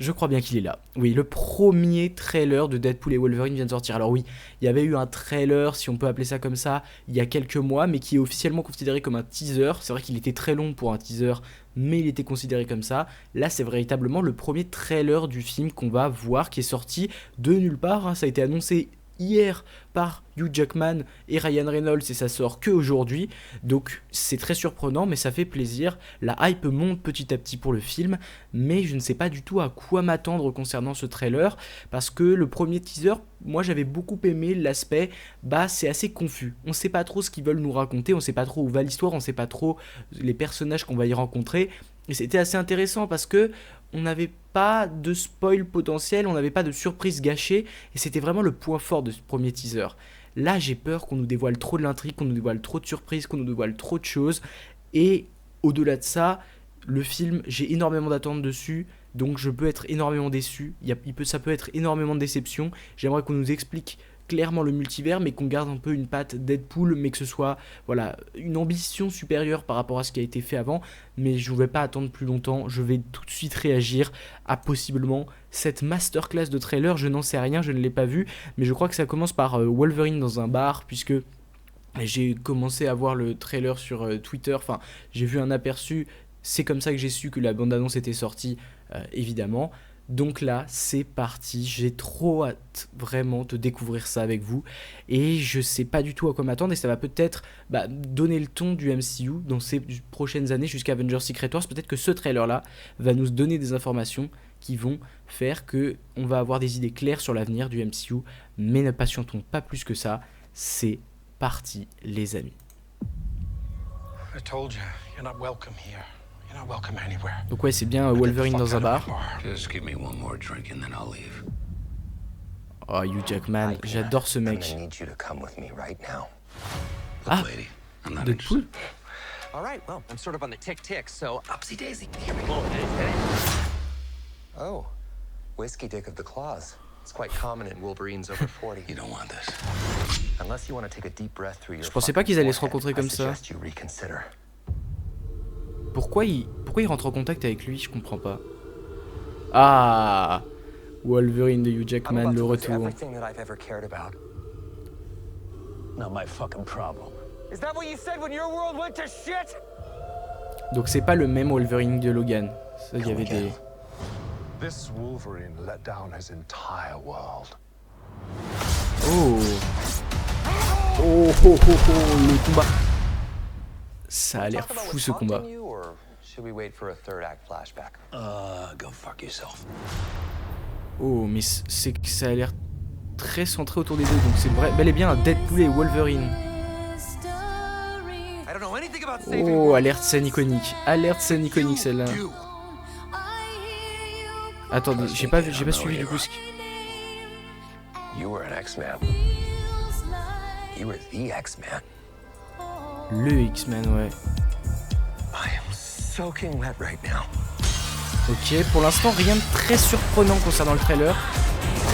Je crois bien qu'il est là. Oui, le premier trailer de Deadpool et Wolverine vient de sortir. Alors oui, il y avait eu un trailer, si on peut appeler ça comme ça, il y a quelques mois, mais qui est officiellement considéré comme un teaser. C'est vrai qu'il était très long pour un teaser, mais il était considéré comme ça. Là, c'est véritablement le premier trailer du film qu'on va voir, qui est sorti de nulle part, hein. Ça a été annoncé hier par Hugh Jackman et Ryan Reynolds et ça sort que aujourd'hui, donc c'est très surprenant mais ça fait plaisir. La hype monte petit à petit pour le film, mais je ne sais pas du tout à quoi m'attendre concernant ce trailer, parce que le premier teaser, moi j'avais beaucoup aimé l'aspect, c'est assez confus, on sait pas trop ce qu'ils veulent nous raconter, on sait pas trop où va l'histoire, on sait pas trop les personnages qu'on va y rencontrer, et c'était assez intéressant parce que on n'avait pas de spoil potentiel, on n'avait pas de surprise gâchée, et c'était vraiment le point fort de ce premier teaser. Là, j'ai peur qu'on nous dévoile trop de l'intrigue, qu'on nous dévoile trop de surprises, qu'on nous dévoile trop de choses, et au-delà de ça, le film, j'ai énormément d'attentes dessus, donc je peux être énormément déçu, ça peut être énormément de déception. J'aimerais qu'on nous explique clairement le multivers, mais qu'on garde un peu une patte Deadpool, mais que ce soit voilà, une ambition supérieure par rapport à ce qui a été fait avant. Mais je ne vais pas attendre plus longtemps, je vais tout de suite réagir à possiblement cette masterclass de trailer. Je n'en sais rien, je ne l'ai pas vu, mais je crois que ça commence par Wolverine dans un bar, puisque j'ai commencé à voir le trailer sur Twitter, enfin j'ai vu un aperçu, c'est comme ça que j'ai su que la bande-annonce était sortie, évidemment. Donc là, c'est parti, j'ai trop hâte vraiment de découvrir ça avec vous, et je sais pas du tout à quoi m'attendre, et ça va peut-être donner le ton du MCU dans ces prochaines années jusqu'à Avengers Secret Wars. Peut-être que ce trailer-là va nous donner des informations qui vont faire que on va avoir des idées claires sur l'avenir du MCU, mais ne patientons pas plus que ça, c'est parti les amis. I told you, you're not welcome here. You're not welcome anywhere. Donc ouais, c'est bien Wolverine dans un bar. Just give me one more drink and then I'll leave. Oh, Hugh Jackman, j'adore ce mec. I'm gonna need you to come with me right now. Ah, Look, lady, I'm not Deadpool. interested. All right, well, I'm sort of on the tick, so upsy daisy. Oh, whiskey dick of the claws. It's quite common in Wolverines over 40. You don't want this. Unless you want to take a deep breath through your Je pensais pas qu'ils allaient se fucking rencontrer comme forehead, I ça. suggest you reconsider. Pourquoi il rentre en contact avec lui? Je comprends pas. Ah, Wolverine de Hugh I'm Jackman, about le to lose retour. everything that I've ever cared about. Not my fucking problem. Is that what you said when your world went to shit? Donc c'est pas le même Wolverine de Logan. Ça, il y avait des... This Wolverine let down his entire world. Oh. Oh, oh, oh, oh, le combat. Ça a l'air Talk about fou what ce combat. prompted you, or should we wait for a third act flashback? Go fuck yourself. Oh, mais c'est que ça a l'air très centré autour des deux. Donc c'est vrai, bel et bien un Deadpool et Wolverine. I don't know anything about saving Oh, alerte scène iconique. Alerte scène iconique celle-là. You. Attendez, j'ai pas suivi du coup ce qui... You were an X-Man. You were the X-Man. Le X-Men, ouais. I am soaking wet right now. Ok, pour l'instant, rien de très surprenant concernant le trailer.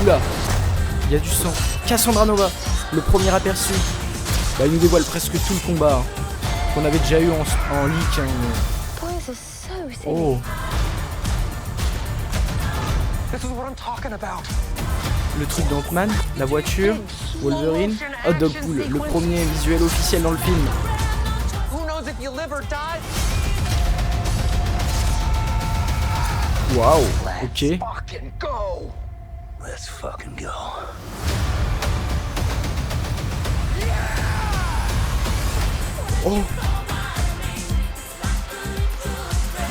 Oula, il y a du sang. Cassandra Nova, le premier aperçu. Il nous dévoile presque tout le combat, hein, qu'on avait déjà eu en leak. Hein, mais... Boys are so silly. Oh, This is what I'm talking about. le truc d'Ant-Man, la voiture, Wolverine. Oh, Deadpool, le premier visuel officiel dans le film. Who knows if you live or die? Waouh, ok. Fucking go. Let's fucking go. Oh.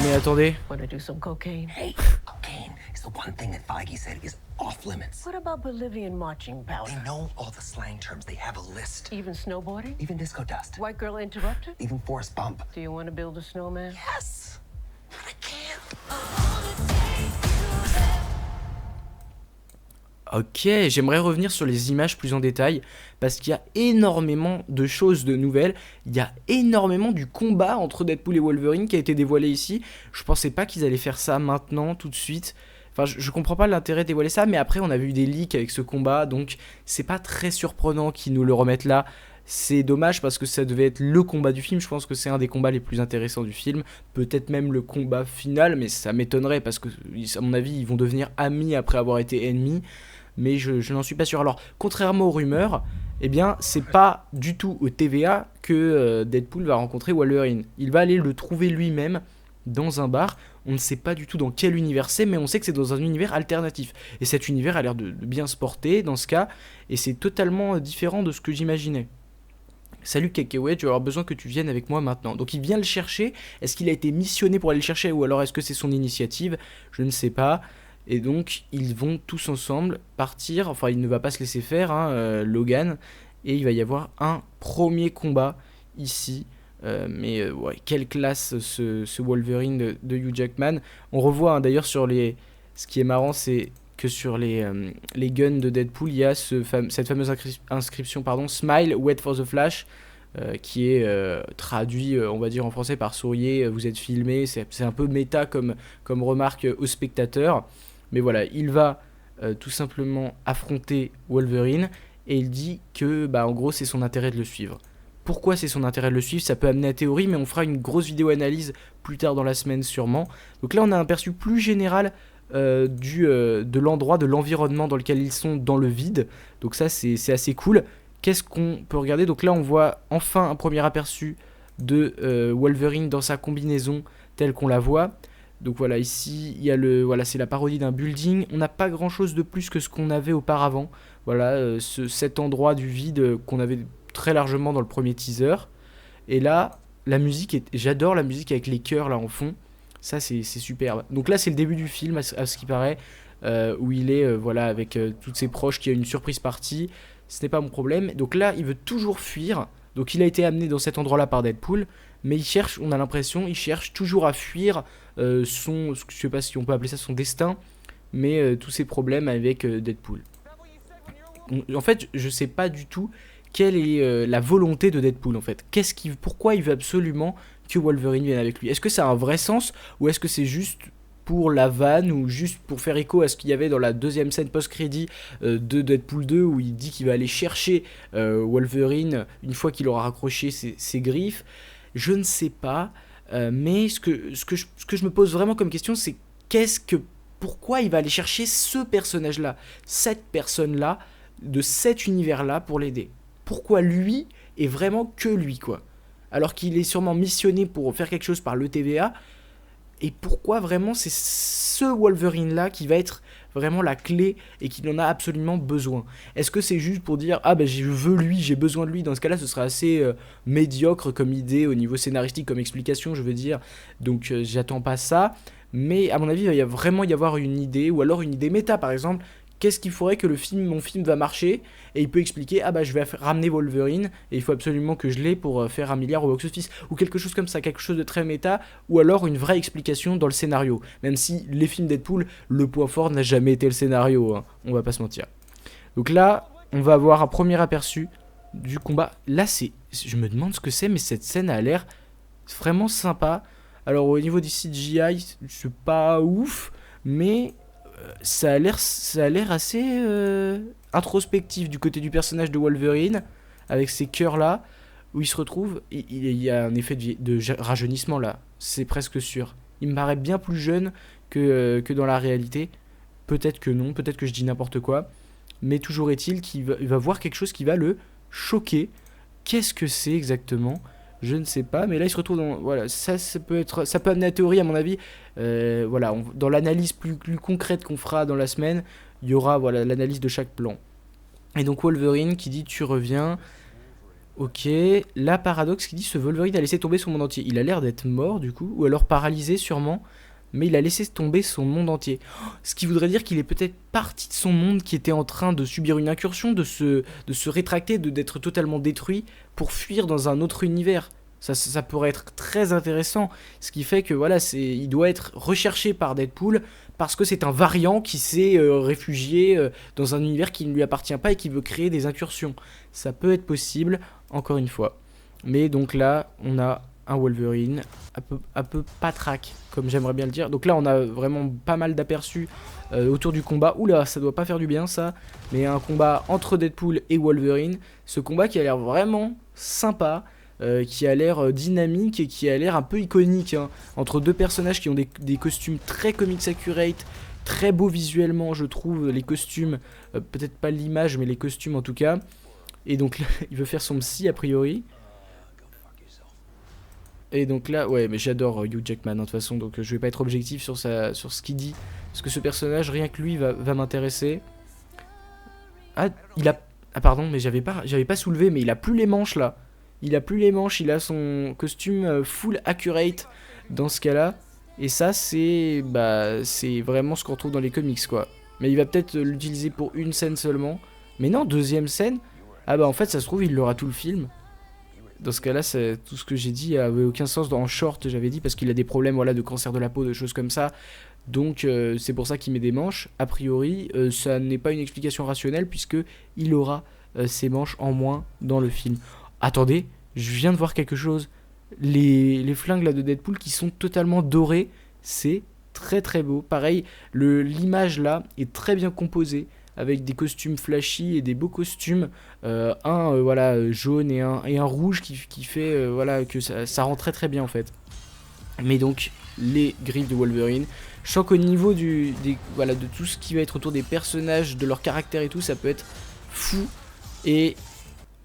Mais attendez. Want to do some cocaine? Hey, cocaine is the one thing that Feige said is off limits. What about Bolivian marching They powder? know all the slang terms. They have a list. Even snowboarding? Even disco dust. White girl interrupted? Even Forrest Bump. Do you want to build a snowman? Yes. But I can't. Ok, j'aimerais revenir sur les images plus en détail, parce qu'il y a énormément de choses de nouvelles, il y a énormément du combat entre Deadpool et Wolverine qui a été dévoilé ici. Je pensais pas qu'ils allaient faire ça maintenant, tout de suite. Enfin, je comprends pas l'intérêt de dévoiler ça, mais après on a vu des leaks avec ce combat, donc c'est pas très surprenant qu'ils nous le remettent là. C'est dommage parce que ça devait être le combat du film. Je pense que c'est un des combats les plus intéressants du film. Peut-être même le combat final, mais ça m'étonnerait parce que, à mon avis, ils vont devenir amis après avoir été ennemis. Mais je n'en suis pas sûr. Alors, contrairement aux rumeurs, eh bien, c'est pas du tout au TVA que Deadpool va rencontrer Wolverine. Il va aller le trouver lui-même dans un bar. On ne sait pas du tout dans quel univers c'est, mais on sait que c'est dans un univers alternatif. Et cet univers a l'air de bien se porter dans ce cas, et c'est totalement différent de ce que j'imaginais. Salut Kekeway, je vais avoir besoin que tu viennes avec moi maintenant. Donc il vient le chercher. Est-ce qu'il a été missionné pour aller le chercher ou alors est-ce que c'est son initiative? Je ne sais pas. Et donc ils vont tous ensemble partir. Enfin, il ne va pas se laisser faire, Logan. Et il va y avoir un premier combat ici. Ouais, quelle classe ce Wolverine de Hugh Jackman. On revoit d'ailleurs sur les... Ce qui est marrant, c'est que sur les guns de Deadpool, il y a cette fameuse inscription, Smile, wait for the flash, qui est traduit, on va dire en français, par souriez, vous êtes filmé. C'est un peu méta comme remarque au spectateur. Mais voilà, il va tout simplement affronter Wolverine et il dit que, en gros, c'est son intérêt de le suivre. Pourquoi c'est son intérêt de le suivre? Ça peut amener à théorie, mais on fera une grosse vidéo analyse plus tard dans la semaine sûrement. Donc là, on a un aperçu plus général de l'endroit, de l'environnement dans lequel ils sont dans le vide. Donc ça, c'est assez cool. Qu'est-ce qu'on peut regarder? Donc là, on voit enfin un premier aperçu de Wolverine dans sa combinaison telle qu'on la voit. Donc voilà, ici, il y a c'est la parodie d'un building. On n'a pas grand-chose de plus que ce qu'on avait auparavant. Voilà, cet endroit du vide qu'on avait très largement dans le premier teaser. Et là, la musique, j'adore la musique avec les chœurs là en fond. Ça, c'est superbe. Donc là, c'est le début du film, à ce qui paraît, où il est avec toutes ses proches, qui a une surprise party. Ce n'est pas mon problème. Donc là, il veut toujours fuir. Donc il a été amené dans cet endroit-là par Deadpool, mais on a l'impression, il cherche toujours à fuir je sais pas si on peut appeler ça son destin, mais tous ses problèmes avec Deadpool. En fait, je sais pas du tout quelle est la volonté de Deadpool en fait. Pourquoi il veut absolument que Wolverine vienne avec lui? Est-ce que ça a un vrai sens ou est-ce que c'est juste pour la vanne ou juste pour faire écho à ce qu'il y avait dans la deuxième scène post-crédit de Deadpool 2 où il dit qu'il va aller chercher Wolverine une fois qu'il aura raccroché ses griffes? Je ne sais pas, mais ce que je me pose vraiment comme question, c'est pourquoi il va aller chercher ce personnage-là, cette personne-là, de cet univers-là pour l'aider? Pourquoi lui et vraiment que lui, quoi? Alors qu'il est sûrement missionné pour faire quelque chose par le TVA. Et pourquoi vraiment c'est ce Wolverine-là qui va être vraiment la clé et qu'il en a absolument besoin? Est-ce que c'est juste pour dire je veux lui, j'ai besoin de lui? Dans ce cas-là, ce sera assez médiocre comme idée au niveau scénaristique, comme explication, je veux dire. Donc j'attends pas ça. Mais à mon avis, il va vraiment y avoir une idée, ou alors une idée méta par exemple. Qu'est-ce qu'il faudrait que mon film va marcher? Et il peut expliquer, je vais ramener Wolverine, et il faut absolument que je l'ai pour faire 1 milliard au box-office, ou quelque chose comme ça, quelque chose de très méta, ou alors une vraie explication dans le scénario. Même si les films Deadpool, le point fort n'a jamais été le scénario, hein, on va pas se mentir. Donc là, on va avoir un premier aperçu du combat. Là, je me demande ce que c'est, mais cette scène a l'air vraiment sympa. Alors au niveau du CGI, c'est pas ouf, mais ça a l'air assez introspectif du côté du personnage de Wolverine, avec ces cœurs là, où il se retrouve, il y a un effet de rajeunissement là, c'est presque sûr. Il me paraît bien plus jeune que dans la réalité. Peut-être que non, peut-être que je dis n'importe quoi, mais toujours est-il qu'il va voir quelque chose qui va le choquer. Qu'est-ce que c'est exactement? Je ne sais pas, mais là il se retrouve dans... Voilà, ça peut amener la théorie à mon avis. Dans l'analyse plus concrète qu'on fera dans la semaine, il y aura l'analyse de chaque plan. Et donc Wolverine qui dit tu reviens. Ok, la Paradoxe qui dit ce Wolverine a laissé tomber son monde entier. Il a l'air d'être mort du coup, ou alors paralysé sûrement, mais il a laissé tomber son monde entier. Ce qui voudrait dire qu'il est peut-être parti de son monde qui était en train de subir une incursion, de se rétracter, d'être totalement détruit pour fuir dans un autre univers. Ça pourrait être très intéressant. Ce qui fait que il doit être recherché par Deadpool parce que c'est un variant qui s'est réfugié dans un univers qui ne lui appartient pas et qui veut créer des incursions. Ça peut être possible, encore une fois. Mais donc là, on a un Wolverine un peu patraque, comme j'aimerais bien le dire. Donc là, on a vraiment pas mal d'aperçus autour du combat. Oula, ça doit pas faire du bien ça. Mais un combat entre Deadpool et Wolverine. Ce combat qui a l'air vraiment sympa. Qui a l'air dynamique et qui a l'air un peu iconique, hein, entre deux personnages qui ont des costumes très comics accurate, très beaux visuellement je trouve, les costumes, peut-être pas l'image mais les costumes en tout cas. Et donc là, il veut faire son psy a priori. Et donc là, ouais, mais j'adore Hugh Jackman de toute façon, donc je vais pas être objectif sur ce qu'il dit, parce que ce personnage, rien que lui, va m'intéresser. Ah, ah pardon, mais j'avais pas soulevé, mais il a plus les manches là. Il a plus les manches, il a son costume full accurate dans ce cas-là. Et ça, c'est vraiment ce qu'on retrouve dans les comics, quoi. Mais il va peut-être l'utiliser pour une scène seulement. Mais non, deuxième scène. Ah bah en fait, ça se trouve, il l'aura tout le film. Dans ce cas-là, tout ce que j'ai dit avait aucun sens en short, j'avais dit, parce qu'il a des problèmes voilà, de cancer de la peau, de choses comme ça. Donc c'est pour ça qu'il met des manches. A priori, ça n'est pas une explication rationnelle, puisque il aura ses manches en moins dans le film. Attendez, je viens de voir quelque chose. Les flingues là de Deadpool qui sont totalement dorées, c'est très très beau. Pareil, l'image là est très bien composée avec des costumes flashy et des beaux costumes. Voilà jaune et un rouge qui fait voilà que ça rend très très bien en fait. Mais donc les griffes de Wolverine. Je sens qu'au niveau voilà, de tout ce qui va être autour des personnages, de leur caractère et tout, ça peut être fou. Et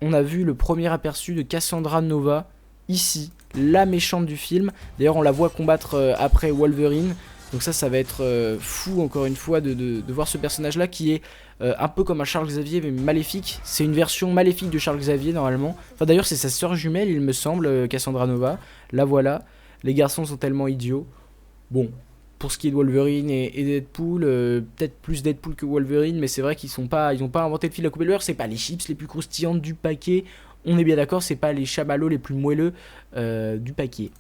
on a vu le premier aperçu de Cassandra Nova, ici, la méchante du film. D'ailleurs, on la voit combattre après Wolverine. Donc ça va être fou, encore une fois, de voir ce personnage-là qui est un peu comme un Charles Xavier, mais maléfique. C'est une version maléfique de Charles Xavier, normalement. Enfin, d'ailleurs, c'est sa sœur jumelle, il me semble, Cassandra Nova. La voilà. Les garçons sont tellement idiots. Bon, pour ce qui est de Wolverine et Deadpool, peut-être plus Deadpool que Wolverine, mais c'est vrai qu'ils n'ont pas inventé le fil à couper le beurre, c'est pas les chips les plus croustillantes du paquet, on est bien d'accord, c'est pas les chamallows les plus moelleux du paquet.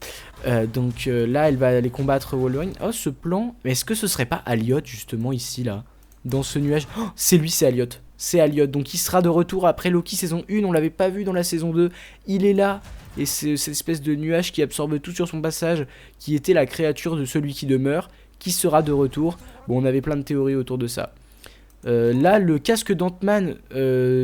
Donc là, elle va aller combattre Wolverine. Oh, ce plan, mais est-ce que ce serait pas Elliot justement ici, là, dans ce nuage? Oh, c'est lui, c'est Elliot. C'est Elliot, donc il sera de retour après Loki saison 1, on l'avait pas vu dans la saison 2, il est là. Et c'est cette espèce de nuage qui absorbe tout sur son passage, qui était la créature de celui qui demeure, qui sera de retour. Bon, on avait plein de théories autour de ça. Là, le casque d'Ant-Man,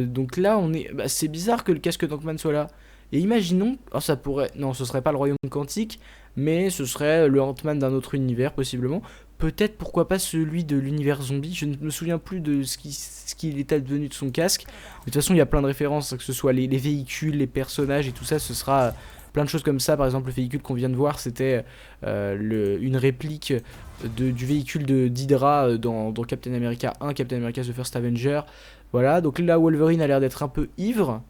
donc là, c'est bizarre que le casque d'Ant-Man soit là. Et imaginons, ça pourrait, non, ce serait pas le royaume quantique, mais ce serait le Ant-Man d'un autre univers, possiblement. Peut-être, pourquoi pas, celui de l'univers zombie. Je ne me souviens plus de ce qu'il est advenu de son casque. De toute façon, il y a plein de références, que ce soit les véhicules, les personnages et tout ça. Ce sera plein de choses comme ça. Par exemple, le véhicule qu'on vient de voir, c'était une réplique du véhicule d'Hydra dans Captain America 1, Captain America The First Avenger. Voilà, donc là, Wolverine a l'air d'être un peu ivre.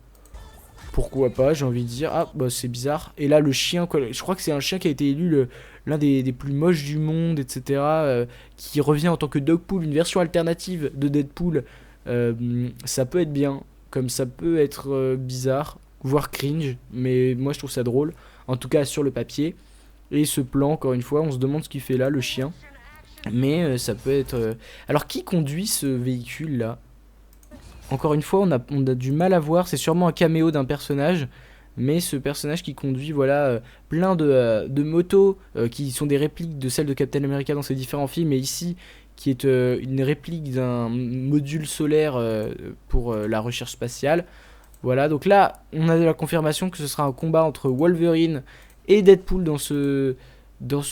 Pourquoi pas, j'ai envie de dire. Ah, bah c'est bizarre. Et là, le chien, je crois que c'est un chien qui a été élu l'un des plus moches du monde, etc. Qui revient en tant que Dogpool, une version alternative de Deadpool. Ça peut être bien, comme ça peut être bizarre, voire cringe. Mais moi, je trouve ça drôle. En tout cas, sur le papier. Et ce plan, encore une fois, on se demande ce qu'il fait là, le chien. Mais ça peut être... Alors, qui conduit ce véhicule-là ? Encore une fois, on a du mal à voir, c'est sûrement un caméo d'un personnage, mais ce personnage qui conduit, voilà, plein de motos qui sont des répliques de celles de Captain America dans ses différents films, et ici, qui est une réplique d'un module solaire pour la recherche spatiale. Voilà, donc là, on a la confirmation que ce sera un combat entre Wolverine et Deadpool dans ce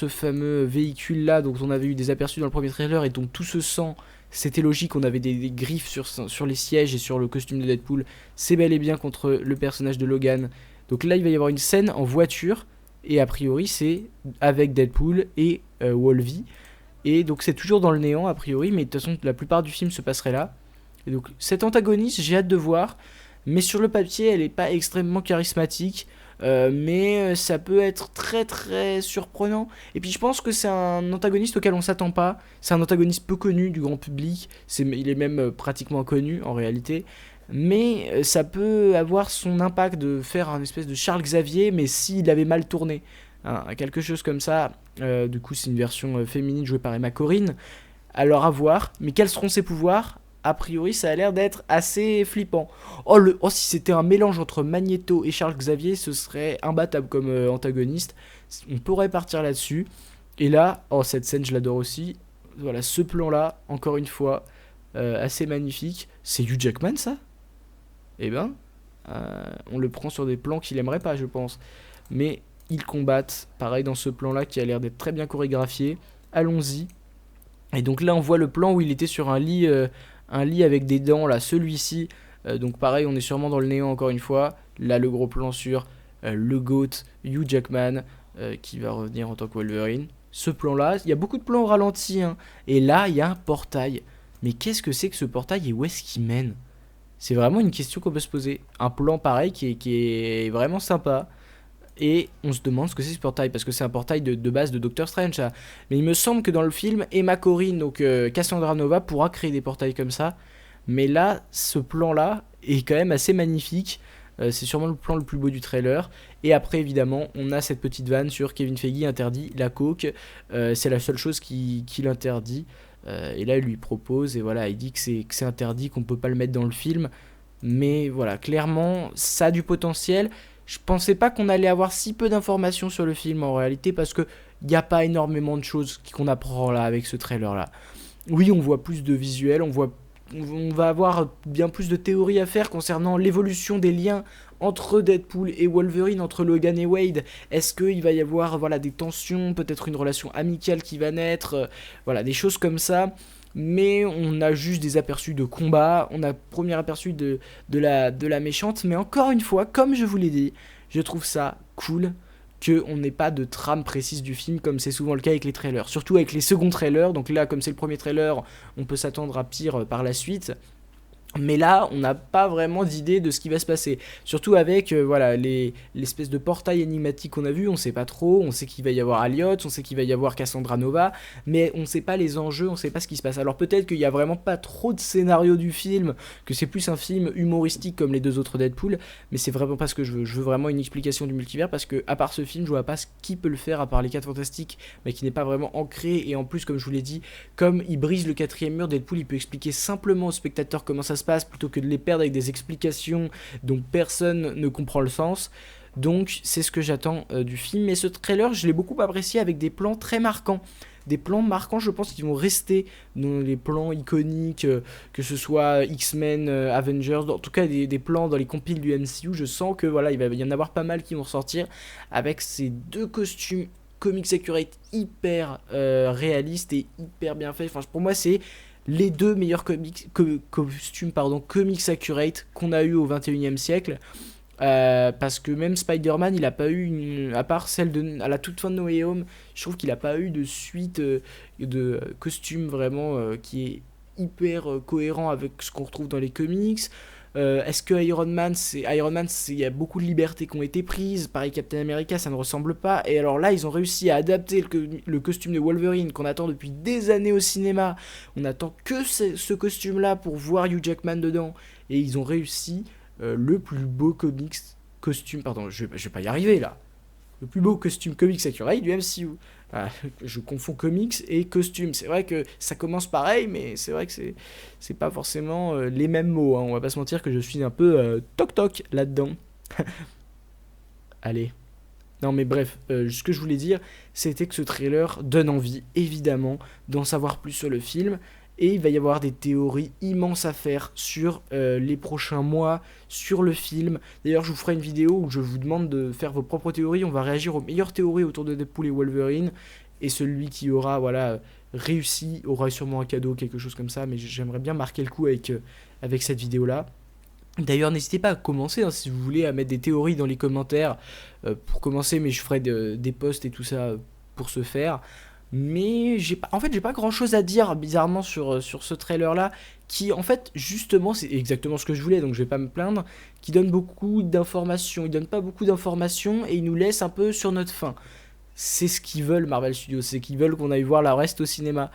fameux véhicule-là, dont on avait eu des aperçus dans le premier trailer, et dont tout se sent... C'était logique, on avait des griffes sur les sièges et sur le costume de Deadpool. C'est bel et bien contre le personnage de Logan. Donc là, il va y avoir une scène en voiture. Et a priori, c'est avec Deadpool et Wolvie. Et donc c'est toujours dans le néant, a priori. Mais de toute façon, la plupart du film se passerait là. Et donc cette antagoniste, j'ai hâte de voir. Mais sur le papier, elle n'est pas extrêmement charismatique. Mais ça peut être très très surprenant. Et puis je pense que c'est un antagoniste auquel on s'attend pas. C'est un antagoniste peu connu du grand public. Il est même pratiquement inconnu en réalité. Mais ça peut avoir son impact de faire un espèce de Charles Xavier, mais s'il avait mal tourné. Hein, quelque chose comme ça. Du coup c'est une version féminine jouée par Emma Corrin. Alors à voir. Mais quels seront ses pouvoirs ? a priori ça a l'air d'être assez flippant. Si c'était un mélange entre Magneto et Charles Xavier, ce serait imbattable comme antagoniste. On pourrait partir là-dessus. Et là, cette scène je l'adore aussi. Voilà, ce plan là, encore une fois, assez magnifique. C'est Hugh Jackman ça ? Eh ben, on le prend sur des plans qu'il aimerait pas, je pense. Mais ils combattent, pareil dans ce plan là qui a l'air d'être très bien chorégraphié. Allons-y. Et donc là on voit le plan où il était sur un lit avec des dents, là celui-ci. Donc pareil, on est sûrement dans le néant encore une fois. Là le gros plan sur le GOAT Hugh Jackman qui va revenir en tant que Wolverine. Ce plan là, il y a beaucoup de plans au ralenti hein. Et là il y a un portail. Mais qu'est-ce que c'est que ce portail et où est-ce qu'il mène ? C'est vraiment une question qu'on peut se poser. Un plan pareil qui est vraiment sympa. Et on se demande ce que c'est ce portail, parce que c'est un portail de base de Doctor Strange ça. Mais il me semble que dans le film, Emma Corrin, donc Cassandra Nova, pourra créer des portails comme ça. Mais là, ce plan là est quand même assez magnifique. C'est sûrement le plan le plus beau du trailer. Et après évidemment on a cette petite vanne sur Kevin Feige interdit la coke. C'est la seule chose qui l'interdit. Et là il lui propose, et voilà, il dit que c'est interdit, qu'on peut pas le mettre dans le film. Mais voilà, clairement ça a du potentiel. Je pensais pas qu'on allait avoir si peu d'informations sur le film en réalité, parce que il n'y a pas énormément de choses qu'on apprend là avec ce trailer là. Oui, on voit plus de visuels, on va avoir bien plus de théories à faire concernant l'évolution des liens entre Deadpool et Wolverine, entre Logan et Wade. Est-ce qu'il va y avoir des tensions, peut-être une relation amicale qui va naître, des choses comme ça. Mais on a juste des aperçus de combat, on a premier aperçu de la méchante. Mais encore une fois, comme je vous l'ai dit, je trouve ça cool qu'on n'ait pas de trame précise du film comme c'est souvent le cas avec les trailers. Surtout avec les seconds trailers, donc là comme c'est le premier trailer, on peut s'attendre à pire par la suite. Mais là, on n'a pas vraiment d'idée de ce qui va se passer. Surtout avec l'espèce de portail énigmatique qu'on a vu, on sait pas trop. On sait qu'il va y avoir Elliot, on sait qu'il va y avoir Cassandra Nova, mais on sait pas les enjeux, on sait pas ce qui se passe. Alors peut-être qu'il y a vraiment pas trop de scénario du film, que c'est plus un film humoristique comme les deux autres Deadpool, mais c'est vraiment pas ce que je veux. Je veux vraiment une explication du multivers, parce que à part ce film, je vois pas ce qui peut le faire à part les 4 Fantastiques, mais qui n'est pas vraiment ancré. Et en plus, comme je vous l'ai dit, comme il brise le 4ème mur, Deadpool il peut expliquer simplement aux spectateurs comment ça se passe, plutôt que de les perdre avec des explications dont personne ne comprend le sens. Donc c'est ce que j'attends du film. Et ce trailer, je l'ai beaucoup apprécié avec des plans très marquants. Des plans marquants, je pense qu'ils vont rester dans les plans iconiques, que ce soit X-Men, Avengers, en tout cas des plans dans les compiles du MCU. Je sens que il va y en avoir pas mal qui vont ressortir avec ces deux costumes comics accurate hyper réalistes et hyper bien faits. Enfin, pour moi, c'est les deux meilleurs costumes comics accurate qu'on a eu au 21e siècle. Parce que même Spider-Man, il a pas eu à part celle à la toute fin de No Way Home, je trouve qu'il a pas eu de suite de costume vraiment qui est hyper cohérent avec ce qu'on retrouve dans les comics. Est-ce que Iron Man, il y a beaucoup de libertés qui ont été prises. Pareil, Captain America, ça ne ressemble pas. Et alors là, ils ont réussi à adapter le costume de Wolverine qu'on attend depuis des années au cinéma. On attend que ce costume-là pour voir Hugh Jackman dedans. Et ils ont réussi le plus beau costume, pardon, je vais pas y arriver là. Le plus beau costume comics accurate du MCU. Je confonds comics et costume. C'est vrai que ça commence pareil, mais c'est vrai que c'est pas forcément les mêmes mots. On va pas se mentir que je suis un peu toc-toc là-dedans. Allez. Non mais bref, ce que je voulais dire, c'était que ce trailer donne envie, évidemment, d'en savoir plus sur le film. Et il va y avoir des théories immenses à faire sur les prochains mois, sur le film. D'ailleurs, je vous ferai une vidéo où je vous demande de faire vos propres théories. On va réagir aux meilleures théories autour de Deadpool et Wolverine. Et celui qui aura réussi aura sûrement un cadeau, quelque chose comme ça. Mais j'aimerais bien marquer le coup avec cette vidéo-là. D'ailleurs, n'hésitez pas à commencer si vous voulez à mettre des théories dans les commentaires. Pour commencer, mais je ferai des posts et tout ça pour ce faire. Mais j'ai pas grand chose à dire bizarrement sur ce trailer là, qui en fait justement c'est exactement ce que je voulais, donc je vais pas me plaindre, qui donne beaucoup d'informations. Il donne pas beaucoup d'informations et il nous laisse un peu sur notre faim. C'est ce qu'ils veulent Marvel Studios, c'est qu'ils veulent qu'on aille voir la reste au cinéma.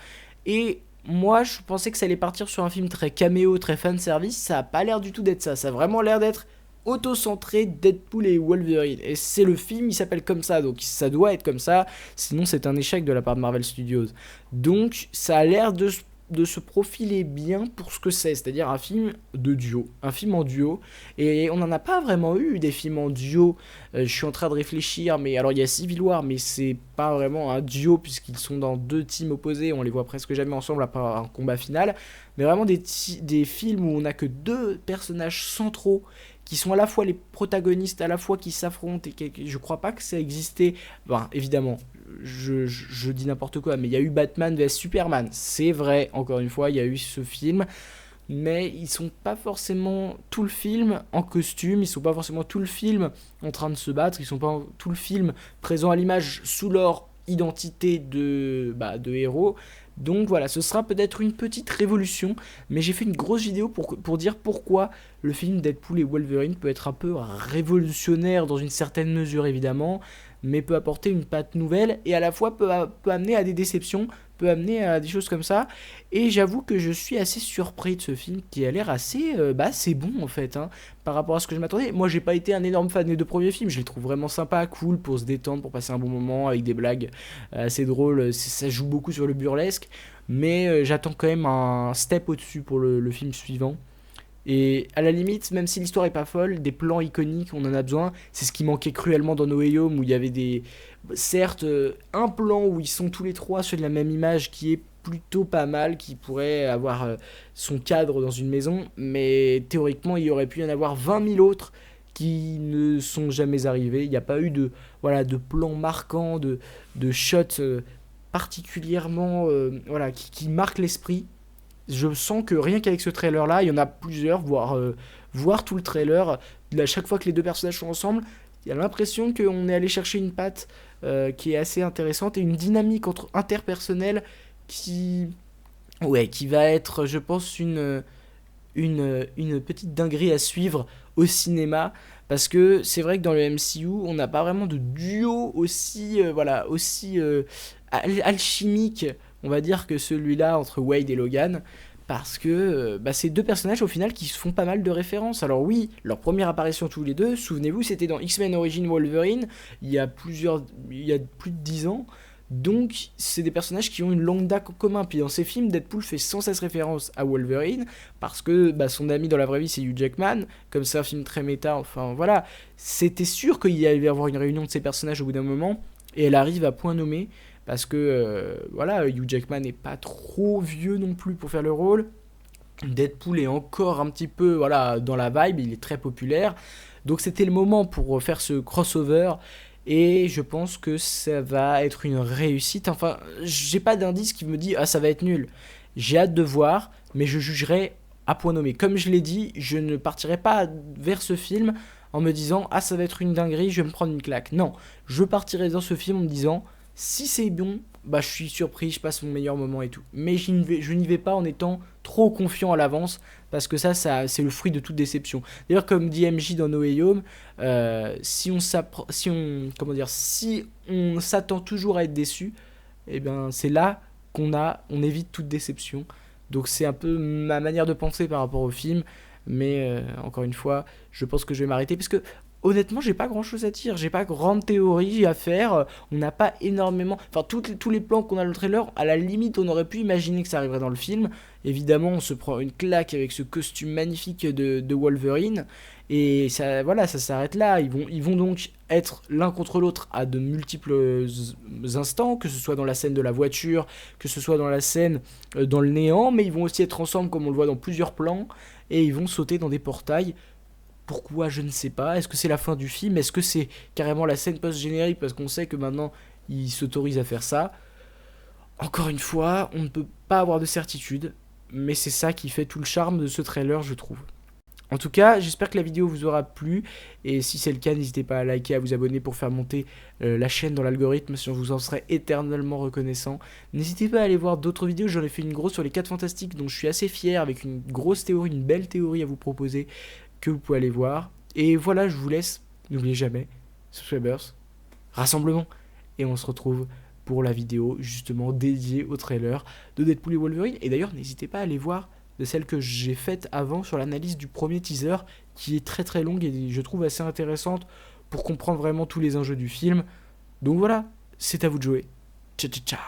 Et moi je pensais que ça allait partir sur un film très caméo, très fanservice. Ça a pas l'air du tout d'être ça, ça a vraiment l'air d'être auto-centré Deadpool et Wolverine. Et c'est le film, il s'appelle comme ça, donc ça doit être comme ça, sinon c'est un échec de la part de Marvel Studios. Donc ça a l'air de de se profiler bien pour ce que c'est-à-dire un film de duo, un film en duo, et on n'en a pas vraiment eu des films en duo. Je suis en train de réfléchir, mais alors il y a Civil War, mais c'est pas vraiment un duo puisqu'ils sont dans deux teams opposés, on les voit presque jamais ensemble à part un combat final, mais vraiment des films où on n'a que deux personnages centraux qui sont à la fois les protagonistes, à la fois qui s'affrontent, et je crois pas que ça existait. Ben, évidemment, je dis n'importe quoi, mais il y a eu Batman vs Superman, c'est vrai, encore une fois, il y a eu ce film, mais ils sont pas forcément tout le film en costume, ils sont pas forcément tout le film en train de se battre, ils sont pas tout le film présent à l'image sous leur identité de héros. Donc voilà, ce sera peut-être une petite révolution, mais j'ai fait une grosse vidéo pour dire pourquoi le film Deadpool et Wolverine peut être un peu révolutionnaire dans une certaine mesure évidemment, mais peut apporter une patte nouvelle et à la fois peut amener à des déceptions, peut amener à des choses comme ça. Et j'avoue que je suis assez surpris de ce film qui a l'air assez c'est bon en fait, hein, par rapport à ce que je m'attendais. Moi j'ai pas été un énorme fan des deux premiers films, je les trouve vraiment sympas, cool pour se détendre, pour passer un bon moment avec des blagues assez drôles, ça joue beaucoup sur le burlesque, mais j'attends quand même un step au-dessus pour le film suivant. Et à la limite, même si l'histoire est pas folle, des plans iconiques, on en a besoin. C'est ce qui manquait cruellement dans No Way Home, où il y avait certes, un plan où ils sont tous les trois sur la même image qui est plutôt pas mal, qui pourrait avoir son cadre dans une maison, mais théoriquement, il y aurait pu y en avoir 20 000 autres qui ne sont jamais arrivés. Il n'y a pas eu de plans marquants, de shots particulièrement qui marquent l'esprit. Je sens que rien qu'avec ce trailer là, il y en a plusieurs, voire tout le trailer, à chaque fois que les deux personnages sont ensemble, il y a l'impression qu'on est allé chercher une patte qui est assez intéressante et une dynamique interpersonnelle qui va être, je pense, une petite dinguerie à suivre au cinéma, parce que c'est vrai que dans le MCU on n'a pas vraiment de duo aussi alchimique, on va dire, que celui-là entre Wade et Logan, parce que c'est deux personnages au final qui se font pas mal de références. Alors oui, leur première apparition tous les deux, souvenez-vous, c'était dans X-Men Origins Wolverine, il y a plus de 10 ans, donc c'est des personnages qui ont une longue date en commun. Puis dans ces films, Deadpool fait sans cesse référence à Wolverine, parce que son ami dans la vraie vie c'est Hugh Jackman, comme c'est un film très méta, enfin voilà, c'était sûr qu'il y allait y avoir une réunion de ces personnages au bout d'un moment, et elle arrive à point nommé, parce que Hugh Jackman n'est pas trop vieux non plus pour faire le rôle. Deadpool est encore un petit peu dans la vibe, il est très populaire. Donc c'était le moment pour faire ce crossover, et je pense que ça va être une réussite. Enfin, j'ai pas d'indice qui me dit ça va être nul. J'ai hâte de voir, mais je jugerai à point nommé. Comme je l'ai dit, je ne partirai pas vers ce film en me disant ça va être une dinguerie, je vais me prendre une claque. Non, je partirai dans ce film en me disant si c'est bon, je suis surpris, je passe mon meilleur moment et tout. Mais je n'y vais pas en étant trop confiant à l'avance, parce que ça c'est le fruit de toute déception. D'ailleurs, comme dit MJ dans No Way Home, si on s'attend toujours à être déçu, eh ben c'est là qu'on évite toute déception. Donc c'est un peu ma manière de penser par rapport au film, mais encore une fois, je pense que je vais m'arrêter, parce que honnêtement, j'ai pas grand chose à dire, j'ai pas grande théorie à faire, on n'a pas énormément. Enfin, tous les plans qu'on a dans le trailer, à la limite, on aurait pu imaginer que ça arriverait dans le film. Évidemment, on se prend une claque avec ce costume magnifique de Wolverine, et ça s'arrête là. Ils vont donc être l'un contre l'autre à de multiples instants, que ce soit dans la scène de la voiture, que ce soit dans la scène dans le néant, mais ils vont aussi être ensemble, comme on le voit dans plusieurs plans, et ils vont sauter dans des portails. Pourquoi, je ne sais pas. Est-ce que c'est la fin du film? Est-ce que c'est carrément la scène post-générique, parce qu'on sait que maintenant ils s'autorisent à faire ça? Encore une fois, on ne peut pas avoir de certitude, mais c'est ça qui fait tout le charme de ce trailer, je trouve. En tout cas, j'espère que la vidéo vous aura plu, et si c'est le cas, n'hésitez pas à liker, à vous abonner pour faire monter la chaîne dans l'algorithme, si on vous en serait éternellement reconnaissant. N'hésitez pas à aller voir d'autres vidéos, j'en ai fait une grosse sur les 4 fantastiques, dont je suis assez fier, avec une grosse théorie, une belle théorie à vous proposer, que vous pouvez aller voir. Et voilà, je vous laisse, n'oubliez jamais, subscribers, rassemblement, et on se retrouve pour la vidéo justement dédiée au trailer de Deadpool et Wolverine. Et d'ailleurs, n'hésitez pas à aller voir de celle que j'ai faite avant sur l'analyse du premier teaser, qui est très très longue et je trouve assez intéressante pour comprendre vraiment tous les enjeux du film. Donc voilà, c'est à vous de jouer. Ciao ciao ciao.